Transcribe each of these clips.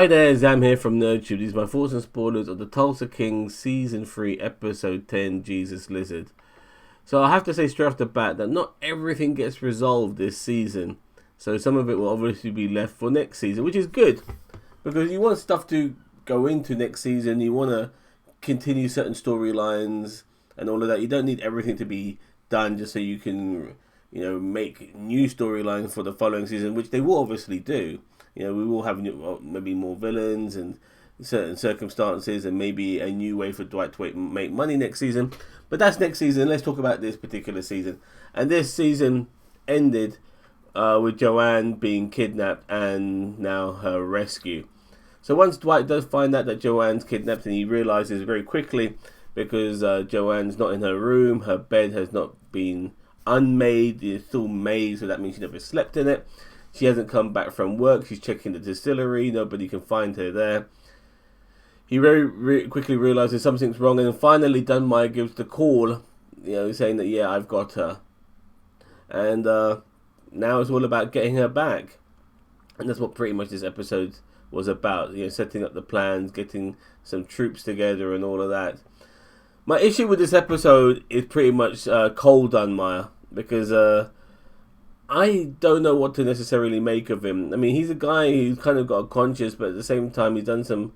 Hi there, Zam here from NerdTube. These are my thoughts and spoilers of the Tulsa King Season 3, Episode 10, Jesus Lizard. So I have to say straight off the bat that not everything gets resolved this season. So some of it will obviously be left for next season, which is good. Because you want stuff to go into next season, you want to continue certain storylines and all of that. You don't need everything to be done just so you can, make new storylines for the following season, which they will obviously do. We will have maybe more villains and certain circumstances and maybe a new way for Dwight to make money next season. But that's next season. Let's talk about this particular season. And this season ended with Joanne being kidnapped and now her rescue. So once Dwight does find out that Joanne's kidnapped, and he realizes very quickly, because Joanne's not in her room, her bed has not been unmade, it's still made, so that means she never slept in it. She hasn't come back from work. She's checking the distillery. Nobody can find her there. He very quickly realizes something's wrong, and then finally Dunmire gives the call, saying that, yeah, I've got her. And now it's all about getting her back. And that's what pretty much this episode was about. Setting up the plans, getting some troops together and all of that. My issue with this episode is pretty much Cole Dunmire, because I don't know what to necessarily make of him. I mean, he's a guy who's kind of got a conscience, but at the same time, he's done some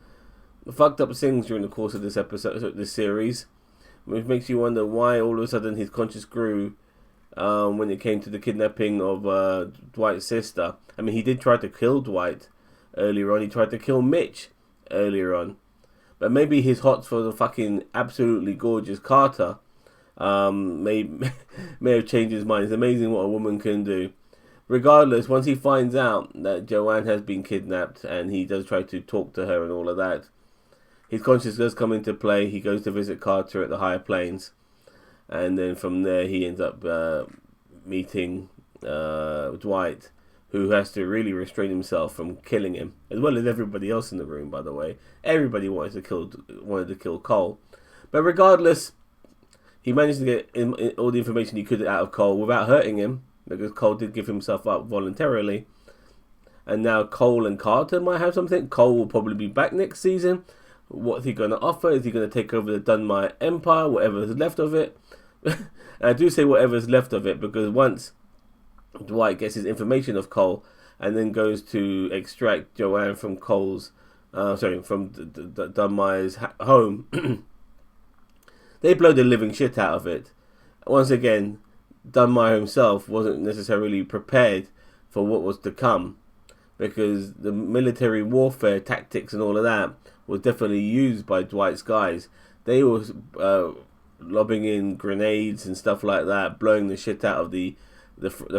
fucked up things during the course of this episode, this series, which makes you wonder why all of a sudden his conscience grew when it came to the kidnapping of Dwight's sister. I mean, he did try to kill Dwight earlier on. He tried to kill Mitch earlier on, but maybe his hots for the fucking absolutely gorgeous Carter may have changed his mind. It's amazing what a woman can do. Regardless, once he finds out that Joanne has been kidnapped and he does try to talk to her and all of that, his conscience does come into play. He goes to visit Carter at the higher planes, and then from there he ends up meeting Dwight, who has to really restrain himself from killing him, as well as everybody else in the room, by the way. Everybody wanted to kill Cole, but regardless, he managed to get all the information he could out of Cole without hurting him, because Cole did give himself up voluntarily. And now Cole and Carter might have something. Cole will probably be back next season. What's he going to offer? Is he going to take over the Dunmire Empire, whatever's left of it? And I do say whatever's left of it, because once Dwight gets his information of Cole and then goes to extract Joanne from from Dunmire's home, they blow the living shit out of it. Once again, Dunmire himself wasn't necessarily prepared for what was to come, because the military warfare tactics and all of that was definitely used by Dwight's guys. They were lobbing in grenades and stuff like that, blowing the shit out of the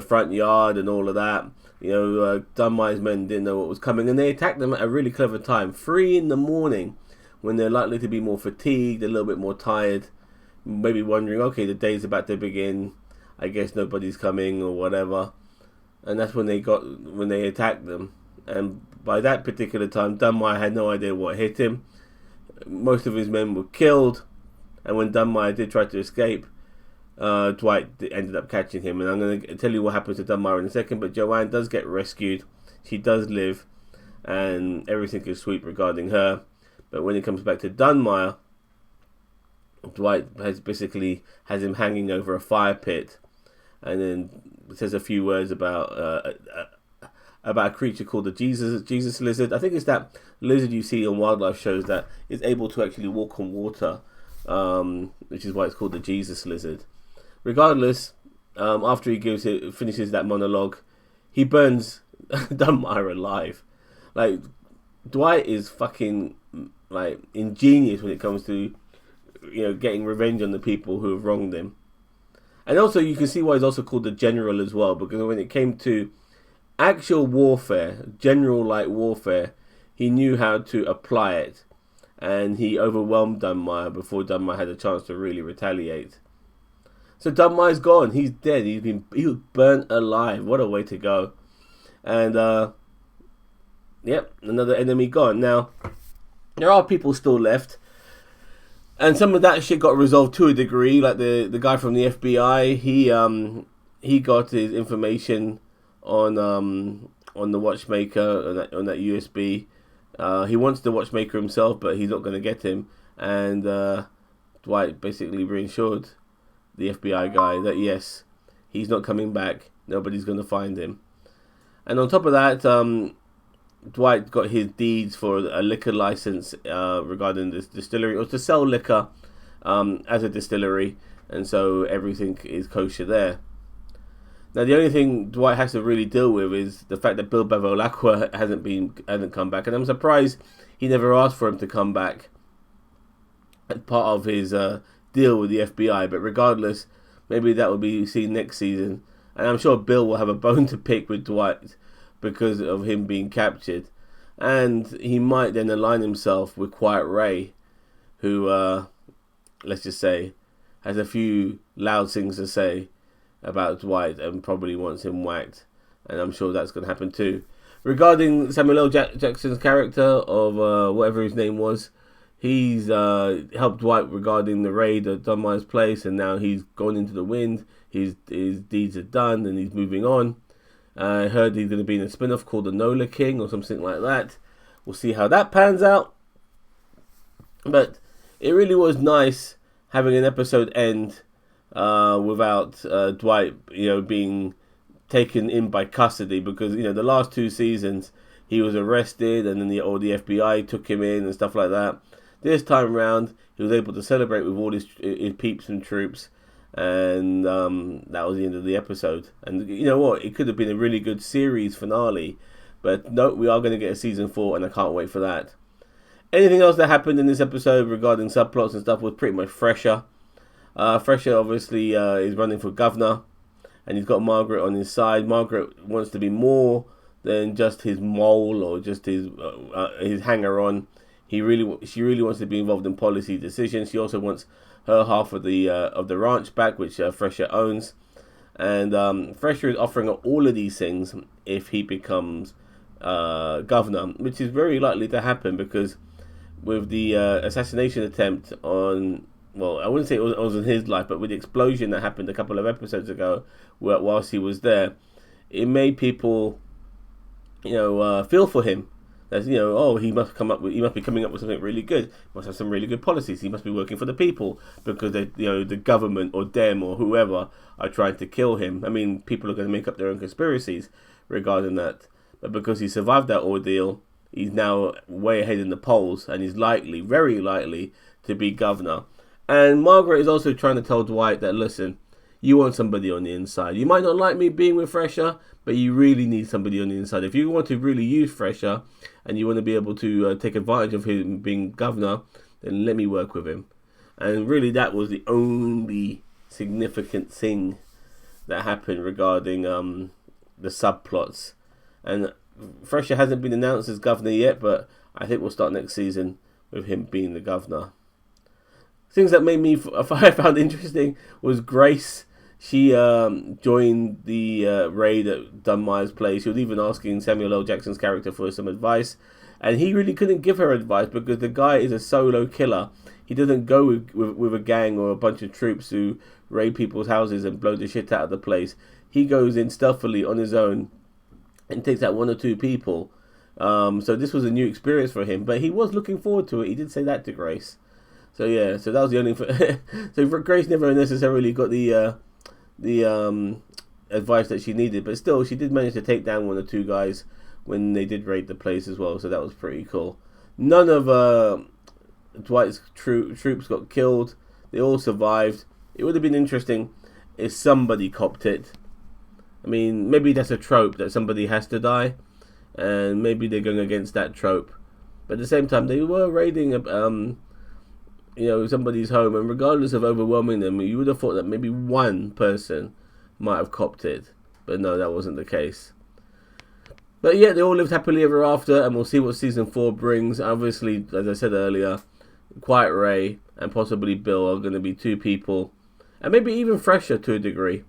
front yard and all of that. Dunmire's men didn't know what was coming, and they attacked them at a really clever time, 3 a.m, when they're likely to be more fatigued, a little bit more tired, maybe wondering, okay, the day's about to begin, I guess nobody's coming or whatever. And that's when they attacked them. And by that particular time, Dunmire had no idea what hit him. Most of his men were killed, and when Dunmire did try to escape, Dwight ended up catching him. And I'm going to tell you what happens to Dunmire in a second, but Joanne does get rescued. She does live, and everything is sweet regarding her. But when it comes back to Dunmire, Dwight has him hanging over a fire pit, and then says a few words about a creature called the Jesus lizard. I think it's that lizard you see on wildlife shows that is able to actually walk on water, which is why it's called the Jesus lizard. Regardless, after he finishes that monologue, he burns Dunmire alive. Like, Dwight is fucking ingenious when it comes to getting revenge on the people who have wronged him. And also you can see why he's also called the General as well, because when it came to actual warfare, general warfare, he knew how to apply it, and he overwhelmed Dunmire before Dunmire had a chance to really retaliate. So Dunmire's gone. He's dead. He was burnt alive. What a way to go. And yep, another enemy gone. Now, there are people still left, and some of that shit got resolved to a degree. Like the guy from the FBI, he got his information on the watchmaker on that USB He wants the watchmaker himself, but he's not going to get him. And Dwight basically reassured the FBI guy that yes, he's not coming back. Nobody's going to find him. And on top of that, Dwight got his deeds for a liquor license regarding this distillery, or to sell liquor as a distillery, and so everything is kosher there. Now the only thing Dwight has to really deal with is the fact that Bill Bevolacqua hasn't come back, and I'm surprised he never asked for him to come back as part of his deal with the FBI. But regardless, maybe that will be seen next season, and I'm sure Bill will have a bone to pick with Dwight because of him being captured, and he might then align himself with Quiet Ray, who let's just say has a few loud things to say about Dwight and probably wants him whacked, and I'm sure that's going to happen too. Regarding Samuel L. Jackson's character of whatever his name was, he's helped Dwight regarding the raid at Dunmire's place, and now he's gone into the wind. His deeds are done, and he's moving on. I heard he's going to be in a spin-off called the Tulsa King or something like that. We'll see how that pans out. But it really was nice having an episode end without Dwight, being taken in by custody, because the last 2 seasons he was arrested and then the FBI took him in and stuff like that. This time round he was able to celebrate with all his peeps and troops, and that was the end of the episode. And you know what? It could have been a really good series finale, but no, we are going to get a season 4, and I can't wait for that. Anything else that happened in this episode regarding subplots and stuff was pretty much Fresher. Fresher obviously is running for governor, and he's got Margaret on his side. Margaret wants to be more than just his mole or just his hanger-on. She really wants to be involved in policy decisions. She also wants her half of the ranch back, which Fresher owns. And Fresher is offering her all of these things if he becomes governor, which is very likely to happen because with the assassination attempt on, well, I wouldn't say it was in his life, but with the explosion that happened a couple of episodes ago whilst he was there, it made people, feel for him. That, he must be coming up with something really good. He must have some really good policies. He must be working for the people because the government or them or whoever are trying to kill him. I mean, people are going to make up their own conspiracies regarding that. But because he survived that ordeal, he's now way ahead in the polls, and he's very likely, to be governor. And Margaret is also trying to tell Dwight that, listen, you want somebody on the inside. You might not like me being with Fresher, but you really need somebody on the inside. If you want to really use Fresher and you want to be able to take advantage of him being governor, then let me work with him. And really that was the only significant thing that happened regarding the subplots. And Fresher hasn't been announced as governor yet, but I think we'll start next season with him being the governor. Things that made me I found interesting was Grace. She joined the raid at Dunmire's place. She was even asking Samuel L. Jackson's character for some advice, and he really couldn't give her advice because the guy is a solo killer. He doesn't go with a gang or a bunch of troops who raid people's houses and blow the shit out of the place. He goes in stealthily on his own and takes out 1 or 2 people. So this was a new experience for him, but he was looking forward to it. He did say that to Grace. So yeah, so that was the only. So Grace never necessarily got the advice that she needed, but still, she did manage to take down 1 or 2 guys when they did raid the place as well. So that was pretty cool. None of Dwight's troops got killed. They all survived. It would have been interesting if somebody copped it. I mean, maybe that's a trope that somebody has to die, and maybe they're going against that trope. But at the same time, they were raiding somebody's home, and regardless of overwhelming them, you would have thought that maybe 1 person might have copped it. But no, that wasn't the case. But yeah, they all lived happily ever after, and we'll see what season 4 brings. Obviously, as I said earlier, Quiet Ray and possibly Bill are going to be 2 people, and maybe even Fresher to a degree.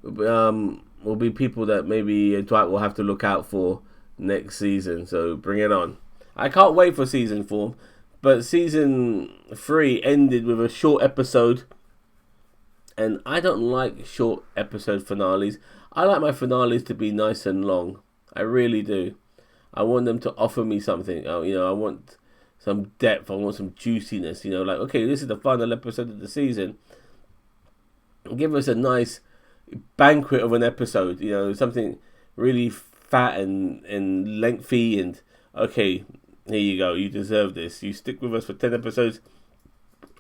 Will be people that maybe Dwight will have to look out for next season. So bring it on. I can't wait for season 4. But season 3 ended with a short episode, and I don't like short episode finales. I like my finales to be nice and long. I really do. I want them to offer me something. I want some depth. I want some juiciness. Like, okay, this is the final episode of the season. Give us a nice banquet of an episode. Something really fat and lengthy. And okay, here you go. You deserve this. You stick with us for 10 episodes.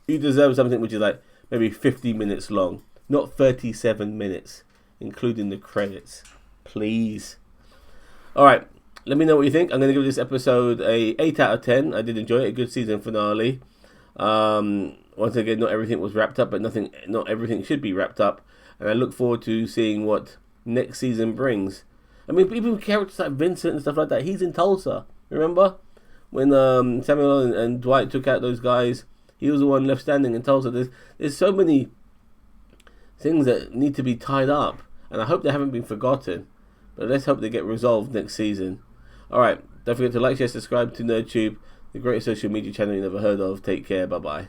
You deserve something which is like maybe 50 minutes long, not 37 minutes, including the credits. Please. All right. Let me know what you think. I'm going to give this episode a 8 out of 10. I did enjoy it. A good season finale. Once again, not everything was wrapped up, but not everything should be wrapped up. And I look forward to seeing what next season brings. I mean, even characters like Vincent and stuff like that, he's in Tulsa. Remember? When Samuel and Dwight took out those guys, he was the one left standing in Tulsa. There's so many things that need to be tied up. And I hope they haven't been forgotten. But let's hope they get resolved next season. Alright, don't forget to like, share, subscribe to NerdTube, the greatest social media channel you never heard of. Take care, bye-bye.